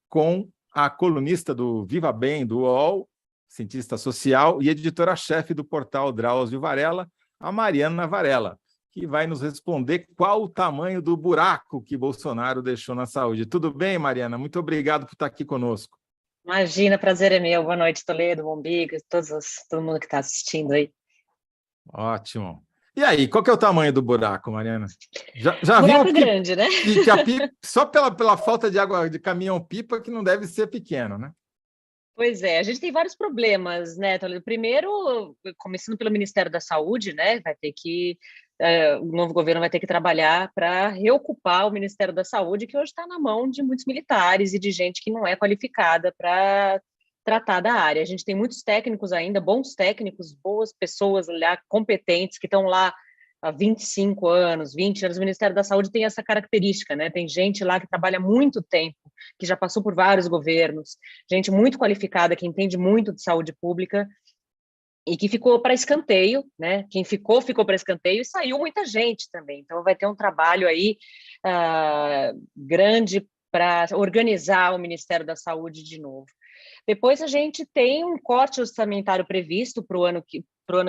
com a colunista do Viva Bem, do UOL, cientista social e editora-chefe do portal Drauzio Varela, a Mariana Varela, que vai nos responder qual o tamanho do buraco que Bolsonaro deixou na saúde. Tudo bem, Mariana? Muito obrigado por estar aqui conosco. Imagina, prazer é meu. Boa noite, Toledo, Bombigo, todo mundo que está assistindo aí. Ótimo. E aí, qual que é o tamanho do buraco, Mariana? Já Buraco vimos grande, né? que a pipa, só pela falta de água de caminhão-pipa, que não deve ser pequeno, né? Pois é, a gente tem vários problemas, né, Toledo? Primeiro, começando pelo Ministério da Saúde, né? O novo governo vai ter que trabalhar para reocupar o Ministério da Saúde, que hoje está na mão de muitos militares e de gente que não é qualificada para tratar da área. A gente tem muitos técnicos ainda, bons técnicos, boas pessoas lá, competentes, que estão lá há 25 anos, 20 anos. O Ministério da Saúde tem essa característica, né? Tem gente lá que trabalha muito tempo, que já passou por vários governos, gente muito qualificada, que entende muito de saúde pública, e que ficou para escanteio, né? Quem ficou para escanteio, e saiu muita gente também. Então, vai ter um trabalho aí grande para organizar o Ministério da Saúde de novo. Depois, a gente tem um corte orçamentário previsto para o ano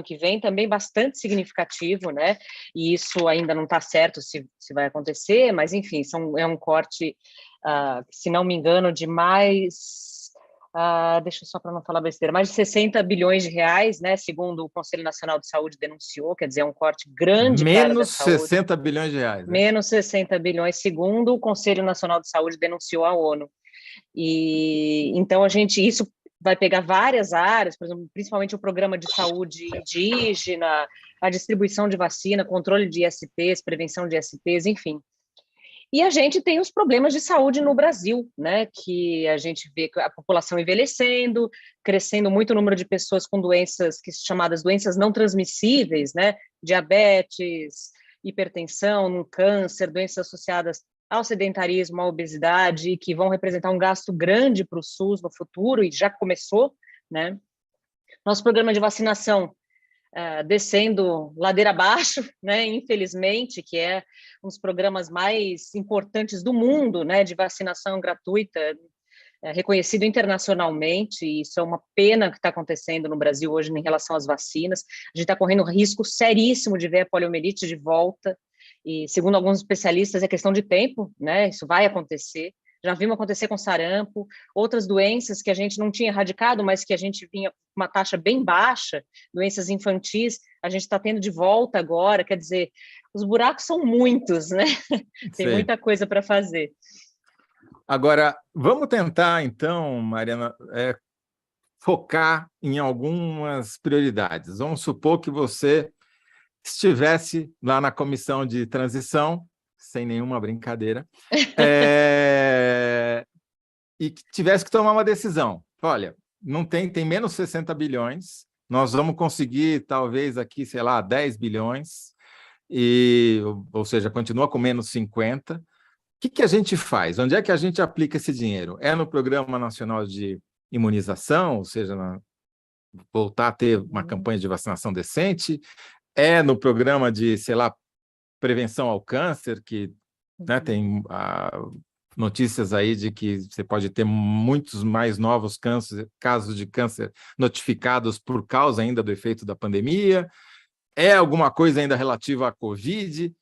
que vem, também bastante significativo, né? E isso ainda não está certo se vai acontecer, mas, enfim, é um corte, se não me engano, de mais... deixa eu só para não falar besteira, mais de 60 bilhões de reais, né, segundo o Conselho Nacional de Saúde denunciou, quer dizer, é um corte grande para a área da saúde. Menos 60 bilhões de reais. Menos 60 bilhões, segundo o Conselho Nacional de Saúde denunciou à ONU. E então isso vai pegar várias áreas, por exemplo, principalmente o programa de saúde indígena, a distribuição de vacina, controle de ISTs, prevenção de ISTs, enfim. E a gente tem os problemas de saúde no Brasil, né? Que a gente vê a população envelhecendo, crescendo muito o número de pessoas com doenças chamadas doenças não transmissíveis, né? Diabetes, hipertensão, câncer, doenças associadas ao sedentarismo, à obesidade, que vão representar um gasto grande para o SUS no futuro, e já começou, né? Nosso programa de vacinação descendo ladeira abaixo, né? Infelizmente, que é um dos programas mais importantes do mundo, né? De vacinação gratuita, reconhecido internacionalmente, e isso é uma pena que está acontecendo no Brasil hoje em relação às vacinas. A gente está correndo risco seríssimo de ver a poliomielite de volta, e segundo alguns especialistas é questão de tempo, né? Isso vai acontecer. Já vimos acontecer com sarampo, outras doenças que a gente não tinha erradicado, mas que a gente vinha com uma taxa bem baixa, doenças infantis, a gente está tendo de volta agora, quer dizer, os buracos são muitos, né? Tem muita coisa para fazer. Agora, vamos tentar, então, Mariana, focar em algumas prioridades. Vamos supor que você estivesse lá na comissão de transição, sem nenhuma brincadeira, e que tivesse que tomar uma decisão. Olha, não tem menos 60 bilhões, nós vamos conseguir, talvez, aqui, sei lá, 10 bilhões, ou seja, continua com menos 50. O que a gente faz? Onde é que a gente aplica esse dinheiro? É no Programa Nacional de Imunização, ou seja, voltar a ter uma campanha de vacinação decente? É no programa de, sei lá, prevenção ao câncer, que, né, tem notícias aí de que você pode ter muitos mais novos casos de câncer notificados por causa ainda do efeito da pandemia? É alguma coisa ainda relativa à Covid?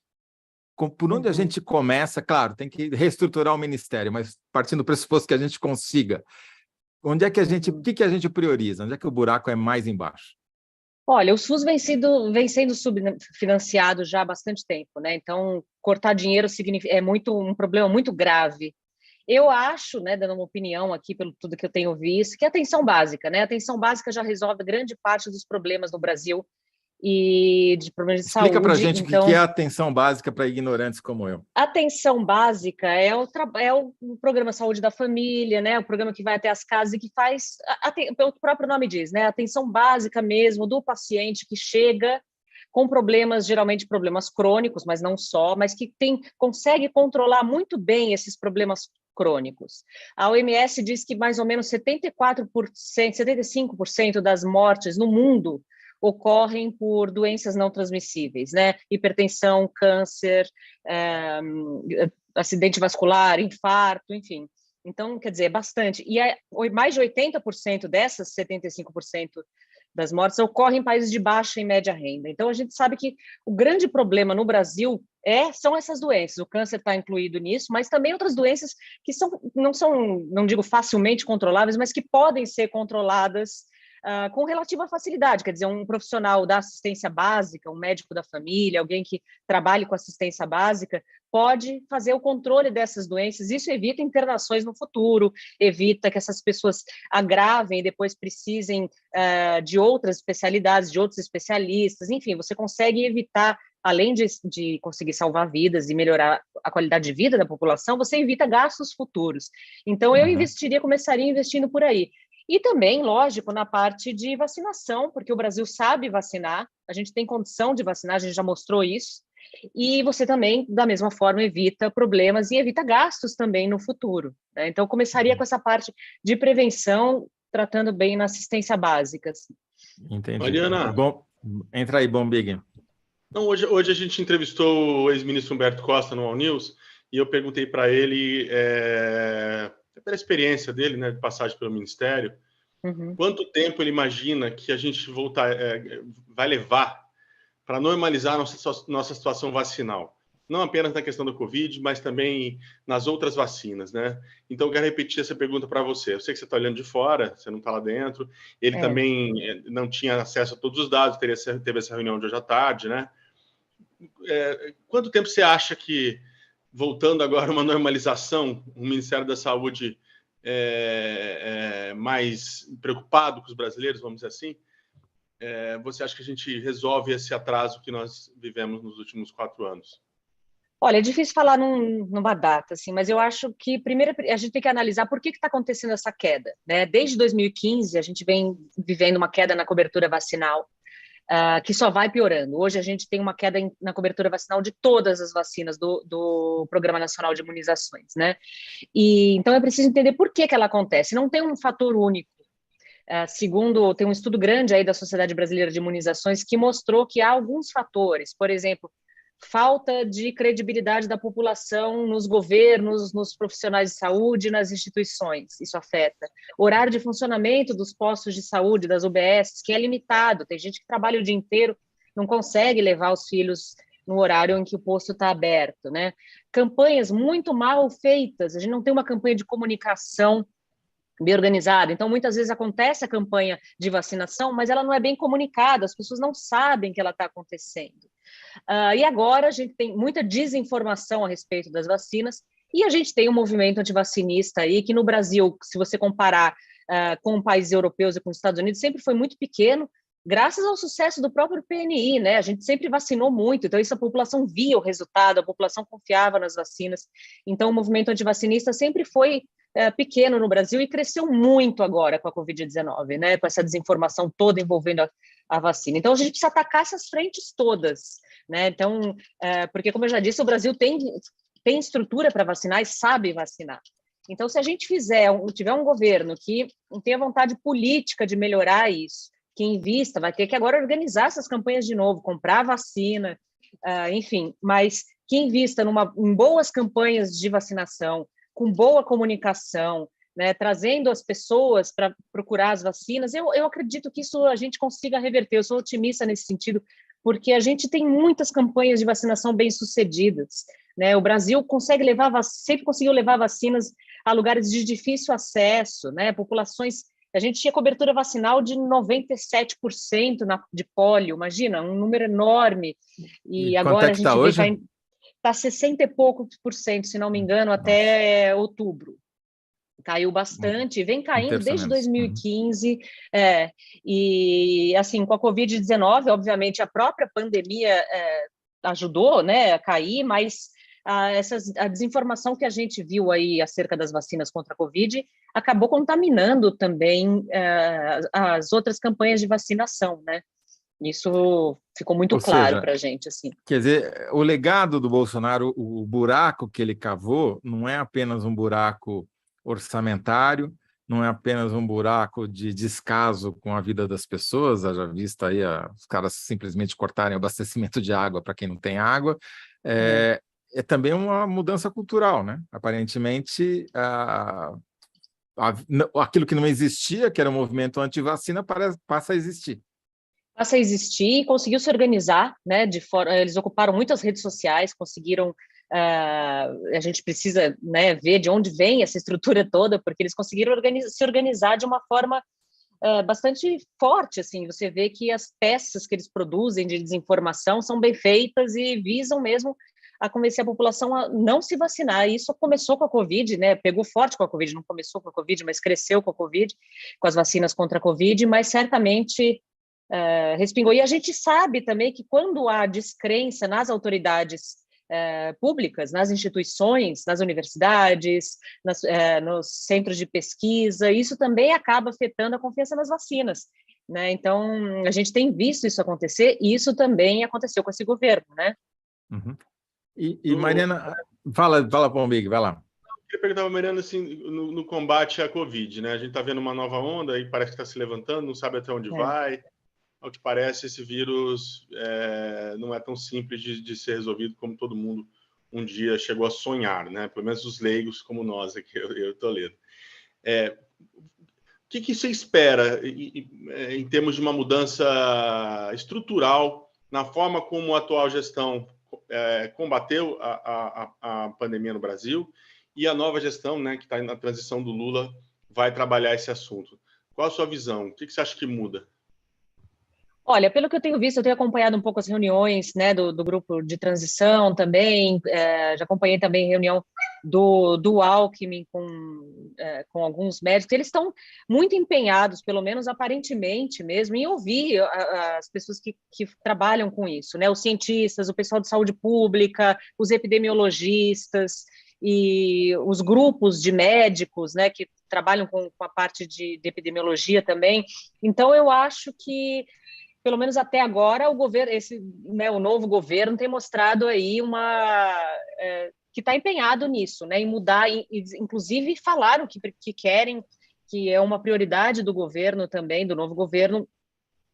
Por onde a gente começa? Claro, tem que reestruturar o ministério, mas partindo do pressuposto que a gente consiga, onde é que o que a gente prioriza? Onde é que o buraco é mais embaixo? Olha, o SUS vem sendo subfinanciado já há bastante tempo, né? Então, cortar dinheiro é um problema muito grave. Eu acho, né, dando uma opinião aqui pelo tudo que eu tenho visto, que a atenção básica, né? A atenção básica já resolve grande parte dos problemas no Brasil e de problemas de saúde. Explica para a gente então, o que é a atenção básica para ignorantes como eu. A atenção básica é o programa Saúde da Família, né? O programa que vai até as casas e que faz, o próprio nome diz, né? A atenção básica mesmo do paciente que chega com problemas, geralmente problemas crônicos, mas não só, mas que consegue controlar muito bem esses problemas crônicos. A OMS diz que mais ou menos 74%, 75% das mortes no mundo ocorrem por doenças não transmissíveis, né? Hipertensão, câncer, acidente vascular, infarto, enfim. Então, quer dizer, é bastante. E mais de 80% dessas 75% das mortes ocorrem em países de baixa e média renda. Então, a gente sabe que o grande problema no Brasil são essas doenças. O câncer está incluído nisso, mas também outras doenças que não são, não digo facilmente controláveis, mas que podem ser controladas com relativa facilidade. Quer dizer, um profissional da assistência básica, um médico da família, alguém que trabalhe com assistência básica, pode fazer o controle dessas doenças. Isso evita internações no futuro, evita que essas pessoas agravem e depois precisem de outras especialidades, de outros especialistas. Enfim, você consegue evitar, além de conseguir salvar vidas e melhorar a qualidade de vida da população, você evita gastos futuros. Então, eu começaria investindo por aí. E também, lógico, na parte de vacinação, porque o Brasil sabe vacinar, a gente tem condição de vacinar, a gente já mostrou isso, e você também, da mesma forma, evita problemas e evita gastos também no futuro, né? Então, eu começaria com essa parte de prevenção, tratando bem na assistência básica. Assim. Entendi. Mariana, Bom, entra aí, Bombig. Não, hoje a gente entrevistou o ex-ministro Humberto Costa no All News e eu perguntei para ele, pela experiência dele, né, de passagem pelo Ministério, quanto tempo ele imagina que a gente vai levar para normalizar nossa situação vacinal. Não apenas na questão do Covid, mas também nas outras vacinas, né? Então, eu quero repetir essa pergunta para você. Eu sei que você está olhando de fora, você não está lá dentro. Ele também não tinha acesso a todos os dados, teve essa reunião de hoje à tarde, né? Quanto tempo você acha que, voltando agora a uma normalização, o Ministério da Saúde mais preocupado com os brasileiros, vamos dizer assim, você acha que a gente resolve esse atraso que nós vivemos nos últimos 4 anos? Olha, é difícil falar numa data, assim, mas eu acho que primeiro a gente tem que analisar por que está acontecendo essa queda, né? Desde 2015, a gente vem vivendo uma queda na cobertura vacinal, que só vai piorando. Hoje a gente tem uma queda na cobertura vacinal de todas as vacinas do Programa Nacional de Imunizações, né? E então é preciso entender por que ela acontece. Não tem um fator único. Segundo, tem um estudo grande aí da Sociedade Brasileira de Imunizações que mostrou que há alguns fatores, por exemplo, falta de credibilidade da população nos governos, nos profissionais de saúde, nas instituições, isso afeta. Horário de funcionamento dos postos de saúde, das UBS, que é limitado, tem gente que trabalha o dia inteiro, não consegue levar os filhos no horário em que o posto está aberto, né? Campanhas muito mal feitas, a gente não tem uma campanha de comunicação bem organizada. Então, muitas vezes acontece a campanha de vacinação, mas ela não é bem comunicada, as pessoas não sabem que ela está acontecendo. E agora a gente tem muita desinformação a respeito das vacinas e a gente tem um movimento antivacinista aí que no Brasil, se você comparar com países europeus e com os Estados Unidos, sempre foi muito pequeno, graças ao sucesso do próprio PNI, né? A gente sempre vacinou muito, então isso a população via o resultado, a população confiava nas vacinas. Então o movimento antivacinista sempre foi pequeno no Brasil e cresceu muito agora com a Covid-19, né? Com essa desinformação toda envolvendo a vacina. Então a gente precisa atacar essas frentes todas, né? Então, porque como eu já disse, o Brasil tem estrutura para vacinar e sabe vacinar. Então, se a gente tiver um governo que não tenha vontade política de melhorar isso, que invista, vai ter que agora organizar essas campanhas de novo, comprar vacina, enfim, mas que invista em boas campanhas de vacinação, com boa comunicação, né, trazendo as pessoas para procurar as vacinas, eu acredito que isso a gente consiga reverter. Eu sou otimista nesse sentido, porque a gente tem muitas campanhas de vacinação bem-sucedidas, né? O Brasil sempre conseguiu levar vacinas a lugares de difícil acesso, né? Populações. A gente tinha cobertura vacinal de 97% de pólio, imagina, um número enorme. E agora a gente vê caindo. Está 60 e poucos por cento, se não me engano, até outubro. Caiu bastante, vem caindo desde 2015. E, assim, com a Covid-19, obviamente, a própria pandemia ajudou, né, a cair, mas a desinformação que a gente viu aí acerca das vacinas contra a Covid acabou contaminando também as outras campanhas de vacinação, né? Isso ficou muito claro para a gente, assim. Quer dizer, o legado do Bolsonaro, o buraco que ele cavou, não é apenas um buraco orçamentário, não é apenas um buraco de descaso com a vida das pessoas, já vista aí os caras simplesmente cortarem o abastecimento de água para quem não tem água, é também uma mudança cultural, né? Aparentemente, aquilo que não existia, que era o movimento anti-vacina, passa a existir. Passa a existir e conseguiu se organizar, né? Eles ocuparam muitas redes sociais, conseguiram. A gente precisa, né, ver de onde vem essa estrutura toda, porque eles conseguiram se organizar de uma forma bastante forte, assim. Você vê que as peças que eles produzem de desinformação são bem feitas e visam mesmo a convencer a população a não se vacinar. E isso começou com a Covid, né? Pegou forte com a Covid, não começou com a Covid, mas cresceu com a Covid, com as vacinas contra a Covid, mas certamente respingou. E a gente sabe também que quando há descrença nas autoridades públicas, nas instituições, nas universidades, nos centros de pesquisa, isso também acaba afetando a confiança nas vacinas, né? Então, a gente tem visto isso acontecer, e isso também aconteceu com esse governo, né? Uhum. E Mariana, fala Pombig, vai lá. Eu queria perguntar, Mariana, assim, no combate à Covid, né? A gente está vendo uma nova onda e parece que está se levantando, não sabe até onde vai. Ao que parece, esse vírus não é tão simples de ser resolvido como todo mundo um dia chegou a sonhar, né? Pelo menos os leigos como nós aqui, eu tô lendo. O que você espera em termos de uma mudança estrutural na forma como a atual gestão combateu a pandemia no Brasil e a nova gestão, né, que está na transição do Lula, vai trabalhar esse assunto? Qual a sua visão? O que você acha que muda? Olha, pelo que eu tenho visto, eu tenho acompanhado um pouco as reuniões, né, do grupo de transição também, já acompanhei também a reunião do Alckmin com alguns médicos. Eles estão muito empenhados, pelo menos aparentemente mesmo, em ouvir as pessoas que trabalham com isso, né, os cientistas, o pessoal de saúde pública, os epidemiologistas e os grupos de médicos, né, que trabalham com a parte de epidemiologia também. Então, eu acho que pelo menos até agora, o governo, o novo governo tem mostrado aí que está empenhado nisso, né, em mudar, inclusive falaram que querem, que é uma prioridade do governo também, do novo governo,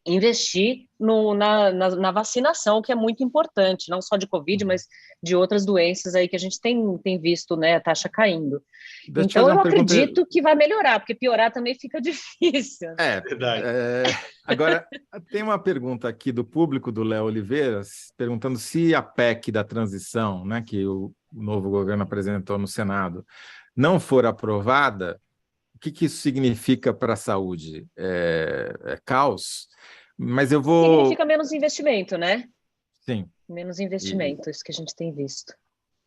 investir na vacinação, que é muito importante, não só de Covid, mas de outras doenças aí que a gente tem visto, né, a taxa caindo. Então, eu acredito que vai melhorar, porque piorar também fica difícil. Verdade. Agora, tem uma pergunta aqui do público, do Léo Oliveira, perguntando se a PEC da transição, né, que o novo governo apresentou no Senado, não for aprovada, o que isso significa para a saúde? É caos? Mas eu vou... Significa menos investimento, né? Sim. Menos investimento, isso que a gente tem visto.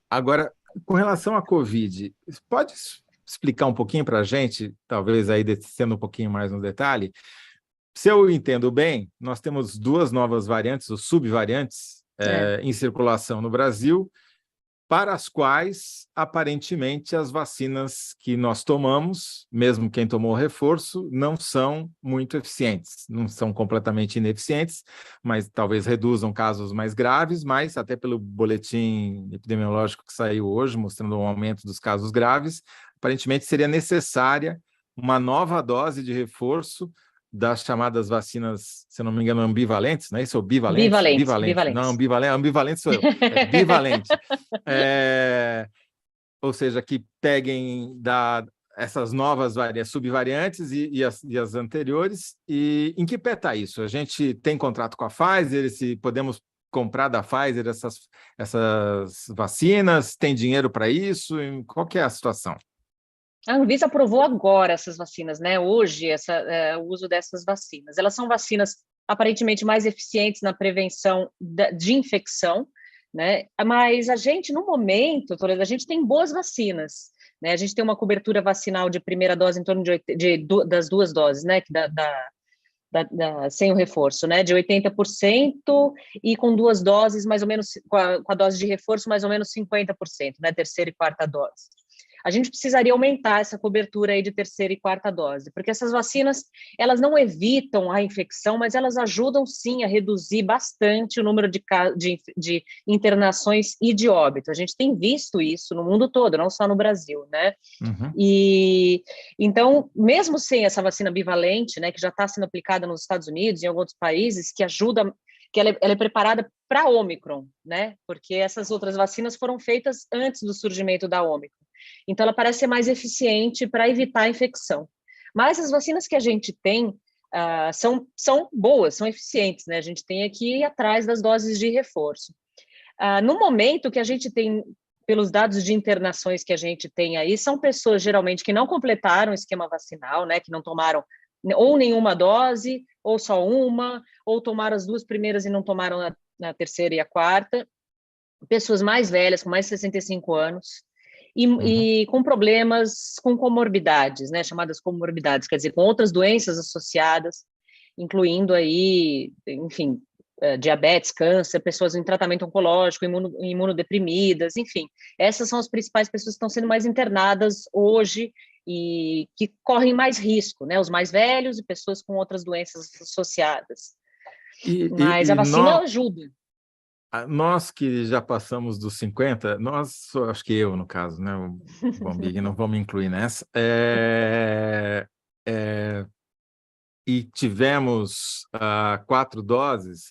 Agora, com relação à Covid, pode explicar um pouquinho para a gente, talvez aí descendo um pouquinho mais no detalhe? Se eu entendo bem, nós temos duas novas variantes, ou subvariantes, em circulação no Brasil, para as quais, aparentemente, as vacinas que nós tomamos, mesmo quem tomou o reforço, não são muito eficientes, não são completamente ineficientes, mas talvez reduzam casos mais graves, mas até pelo boletim epidemiológico que saiu hoje, mostrando um aumento dos casos graves, aparentemente seria necessária uma nova dose de reforço das chamadas vacinas, se eu não me engano, ambivalentes, não é isso? Ou bivalentes? Bivalentes. Não, ambivalente sou eu, é bivalente. Ou seja, que peguem essas novas subvariantes e as anteriores. E em que pé está isso? A gente tem contrato com a Pfizer, se podemos comprar da Pfizer essas vacinas, tem dinheiro para isso? Qual que é a situação? A Anvisa aprovou agora essas vacinas, né? Hoje, o uso dessas vacinas. Elas são vacinas aparentemente mais eficientes na prevenção de infecção, né? Mas a gente, no momento, a gente tem boas vacinas, né? A gente tem uma cobertura vacinal de primeira dose em torno das duas doses, né? Sem o reforço, né? De 80% e com duas doses, mais ou menos, com a dose de reforço, mais ou menos 50%, né? Terceira e quarta dose. A gente precisaria aumentar essa cobertura aí de terceira e quarta dose, porque essas vacinas, elas não evitam a infecção, mas elas ajudam sim a reduzir bastante o número de internações e de óbito. A gente tem visto isso no mundo todo, não só no Brasil, né? Uhum. E então, mesmo sem essa vacina bivalente, né, que já está sendo aplicada nos Estados Unidos e em alguns outros países, que que ela é preparada para Ômicron, né? Porque essas outras vacinas foram feitas antes do surgimento da Ômicron. Então, ela parece ser mais eficiente para evitar a infecção. Mas as vacinas que a gente tem são boas, são eficientes, né? A gente tem aqui atrás das doses de reforço. No momento que a gente tem, pelos dados de internações que a gente tem aí, são pessoas geralmente que não completaram o esquema vacinal, né? Que não tomaram ou nenhuma dose, ou só uma, ou tomaram as 2 primeiras e não tomaram na terceira e a quarta, pessoas mais velhas, com mais de 65 anos, e com problemas, com comorbidades, né, chamadas comorbidades, quer dizer, com outras doenças associadas, incluindo aí, enfim, diabetes, câncer, pessoas em tratamento oncológico, imunodeprimidas, enfim, essas são as principais pessoas que estão sendo mais internadas hoje e que correm mais risco, né? Os mais velhos e pessoas com outras doenças associadas. Mas a vacina ajuda. Nós que já passamos dos 50, acho que eu, no caso, né? O Bombig, não vou me incluir nessa, e tivemos 4 doses,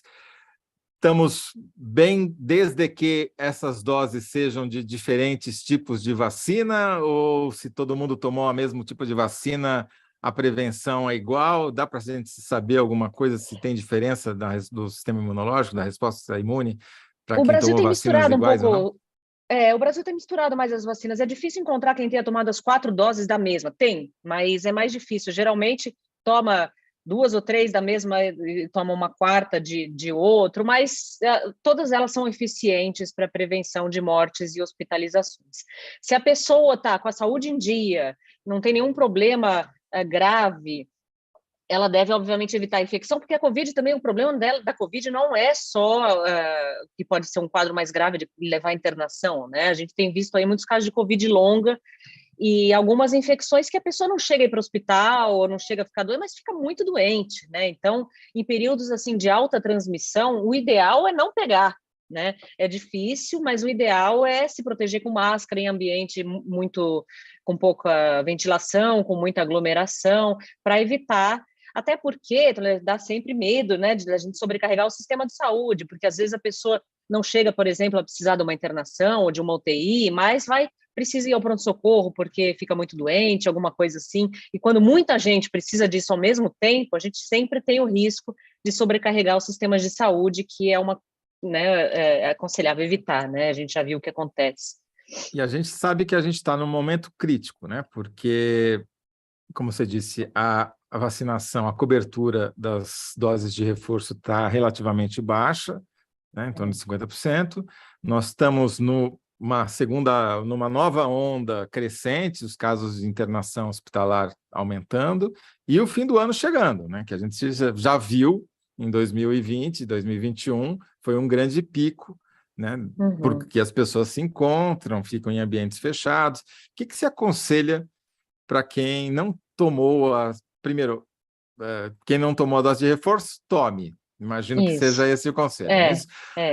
estamos bem desde que essas doses sejam de diferentes tipos de vacina, ou se todo mundo tomou o mesmo tipo de vacina, a prevenção é igual? Dá para a gente saber alguma coisa, se tem diferença do sistema imunológico, da resposta imune, para quem tomou vacinas iguais ou não? O Brasil tem misturado mais as vacinas. É difícil encontrar quem tenha tomado as 4 doses da mesma. Tem, mas é mais difícil. Geralmente toma 2 ou 3 da mesma e toma uma quarta de outro, mas todas elas são eficientes para prevenção de mortes e hospitalizações. Se a pessoa está com a saúde em dia, não tem nenhum problema grave, ela deve, obviamente, evitar a infecção, porque a Covid também, o problema da Covid não é só que pode ser um quadro mais grave de levar à internação, né? A gente tem visto aí muitos casos de Covid longa e algumas infecções que a pessoa não chega a ir para o hospital ou não chega a ficar doente, mas fica muito doente, né? Então, em períodos assim de alta transmissão, o ideal é não pegar, né? É difícil, mas o ideal é se proteger com máscara em ambiente com pouca ventilação, com muita aglomeração, para evitar. Até porque dá sempre medo, né, de a gente sobrecarregar o sistema de saúde, porque às vezes a pessoa não chega, por exemplo, a precisar de uma internação ou de uma UTI, mas precisa ir ao pronto-socorro porque fica muito doente, alguma coisa assim. E quando muita gente precisa disso ao mesmo tempo, a gente sempre tem o risco de sobrecarregar os sistemas de saúde, que é é aconselhável evitar, né? A gente já viu o que acontece. E a gente sabe que a gente está num momento crítico, né? Porque, como você disse, a vacinação, a cobertura das doses de reforço está relativamente baixa, né, em torno de 50%. Nós estamos numa nova onda crescente, os casos de internação hospitalar aumentando, e o fim do ano chegando, né, que a gente já viu em 2020, 2021, foi um grande pico, né, porque as pessoas se encontram, ficam em ambientes fechados. O que se aconselha para quem não tomou primeiro, quem não tomou a dose de reforço, tome. Imagino que seja esse o conselho.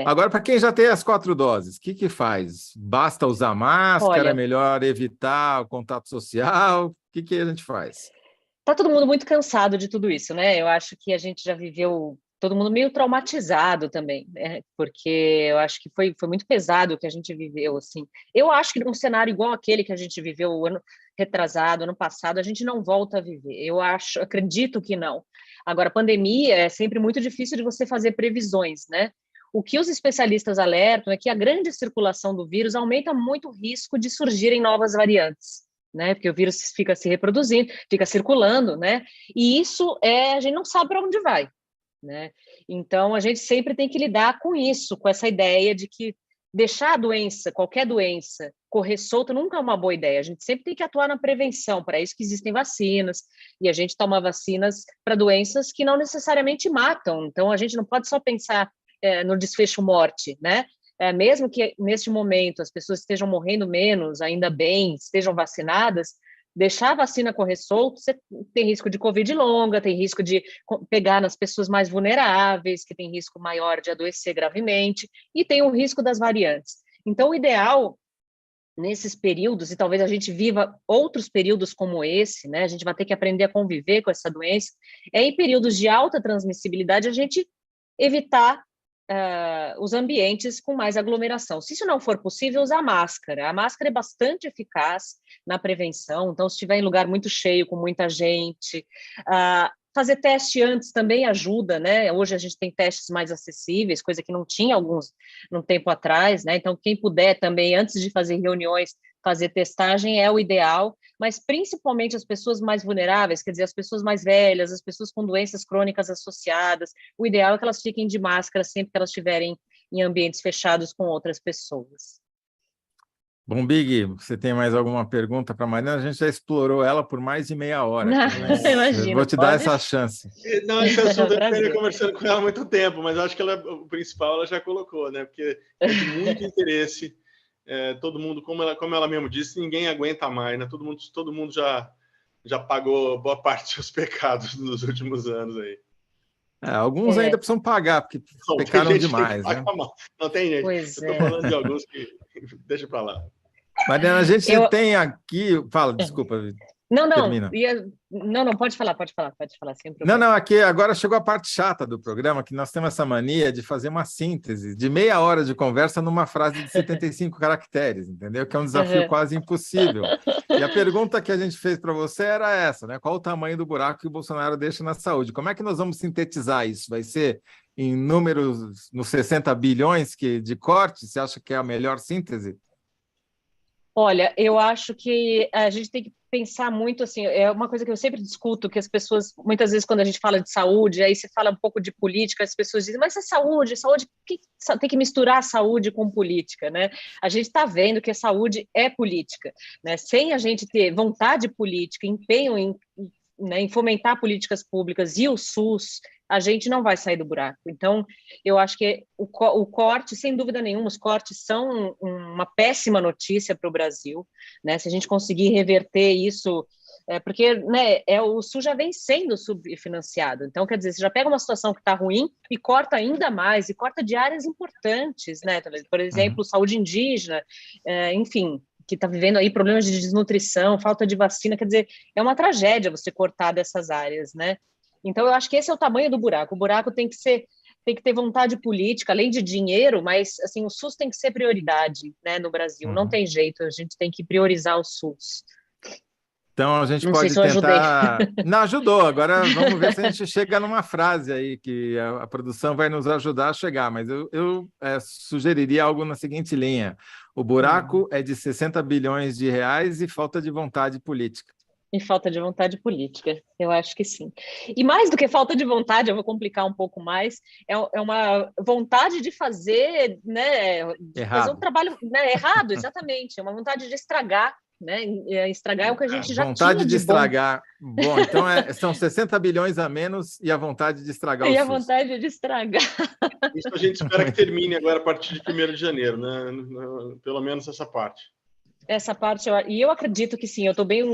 Agora, para quem já tem as 4 doses, o que faz? Basta usar máscara? É melhor evitar o contato social? O que a gente faz? Está todo mundo muito cansado de tudo isso, né? Eu acho que a gente já viveu todo mundo meio traumatizado também, né? Porque eu acho que foi muito pesado o que a gente viveu, assim. Eu acho que um cenário igual aquele que a gente viveu o ano retrasado, ano passado, a gente não volta a viver. Acredito que não. Agora, a pandemia é sempre muito difícil de você fazer previsões, né? O que os especialistas alertam é que a grande circulação do vírus aumenta muito o risco de surgirem novas variantes, né? Porque o vírus fica se reproduzindo, fica circulando, né? E isso a gente não sabe para onde vai, né? Então, a gente sempre tem que lidar com isso, com essa ideia de que deixar a doença, qualquer doença, correr solta nunca é uma boa ideia. A gente sempre tem que atuar na prevenção, para isso que existem vacinas, e a gente toma vacinas para doenças que não necessariamente matam. Então, a gente não pode só pensar no desfecho morte, né? Mesmo que neste momento as pessoas estejam morrendo menos, ainda bem, estejam vacinadas, deixar a vacina correr solto, você tem risco de Covid longa, tem risco de pegar nas pessoas mais vulneráveis, que tem risco maior de adoecer gravemente, e tem o risco das variantes. Então, o ideal, nesses períodos, e talvez a gente viva outros períodos como esse, né? A gente vai ter que aprender a conviver com essa doença, em períodos de alta transmissibilidade, a gente evitar os ambientes com mais aglomeração. Se isso não for possível, usar máscara. A máscara é bastante eficaz na prevenção, então se estiver em lugar muito cheio, com muita gente, fazer teste antes também ajuda, né? Hoje a gente tem testes mais acessíveis, coisa que não tinha num tempo atrás, né? Então, quem puder também, antes de fazer reuniões, fazer testagem é o ideal, mas principalmente as pessoas mais vulneráveis, quer dizer, as pessoas mais velhas, as pessoas com doenças crônicas associadas, o ideal é que elas fiquem de máscara sempre que elas estiverem em ambientes fechados com outras pessoas. Bom, Big, você tem mais alguma pergunta para a Mariana? A gente já explorou ela por mais de meia hora. Não, mas imagina, vou te dar essa chance. Não, esse assunto eu venho conversando com ela há muito tempo, mas acho que o principal ela já colocou, né? Porque é de muito interesse. Todo mundo, como ela mesmo disse, ninguém aguenta mais, né? Todo mundo já pagou boa parte dos seus pecados nos últimos anos aí. Alguns ainda precisam pagar, porque pecaram demais, né? Não tem gente. Pois eu estou falando de alguns que deixa para lá. Mariana, a gente tem aqui... Fala, desculpa. Não, termina. Não, pode falar, sem problema. Não, aqui agora chegou a parte chata do programa, que nós temos essa mania de fazer uma síntese de meia hora de conversa numa frase de 75 caracteres, entendeu? Que é um desafio quase impossível. E a pergunta que a gente fez para você era essa, né? Qual o tamanho do buraco que o Bolsonaro deixa na saúde? Como é que nós vamos sintetizar isso? Vai ser em números, nos 60 bilhões de corte? Você acha que é a melhor síntese? Olha, eu acho que a gente tem que pensar muito, assim, é uma coisa que eu sempre discuto, que as pessoas, muitas vezes, quando a gente fala de saúde, aí se fala um pouco de política, as pessoas dizem, mas é saúde, tem que misturar a saúde com política, né? A gente está vendo que a saúde é política, né? Sem a gente ter vontade política, empenho em fomentar políticas públicas e o SUS, a gente não vai sair do buraco. Então, eu acho que o corte, sem dúvida nenhuma, os cortes são uma péssima notícia para o Brasil, né? Se a gente conseguir reverter isso, porque, né, o SUS já vem sendo subfinanciado. Então, quer dizer, você já pega uma situação que está ruim e corta ainda mais, e corta de áreas importantes, né? Por exemplo, saúde indígena, enfim, que está vivendo aí problemas de desnutrição, falta de vacina, quer dizer, é uma tragédia você cortar dessas áreas, né? Então, eu acho que esse é o tamanho do buraco. O buraco tem que ter vontade política, além de dinheiro, mas assim, o SUS tem que ser prioridade, né, no Brasil. Não tem jeito, a gente tem que priorizar o SUS. Então, a gente não pode sei se tentar... Não, ajudou. Agora vamos ver se a gente chega numa frase aí que a produção vai nos ajudar a chegar, mas eu sugeriria algo na seguinte linha. O buraco é de 60 bilhões de reais e falta de vontade política. E falta de vontade política, eu acho que sim. E mais do que falta de vontade, eu vou complicar um pouco mais, é uma vontade de fazer, né, fazer um trabalho, né, errado, exatamente, é uma vontade de estragar, né, estragar é o que a gente já vontade tinha de estragar. Bom, então são 60 bilhões a menos e a vontade de estragar o SUS. E a vontade de estragar. Isso a gente espera que termine agora a partir de 1º de janeiro, né, pelo menos essa parte. Essa parte, e eu acredito que sim, eu estou bem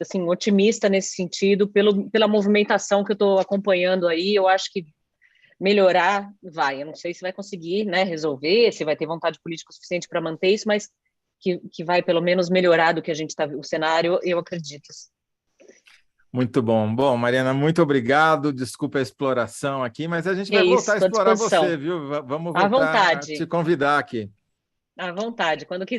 assim, otimista nesse sentido, pela movimentação que eu estou acompanhando aí, eu acho que melhorar vai, eu não sei se vai conseguir, né, resolver, se vai ter vontade política suficiente para manter isso, mas que vai pelo menos melhorar do que a gente está vendo, o cenário, eu acredito. Muito bom. Bom, Mariana, muito obrigado, desculpa a exploração aqui, mas a gente vai voltar a explorar você, viu? Vamos voltar a te convidar aqui. À vontade, quando quiser.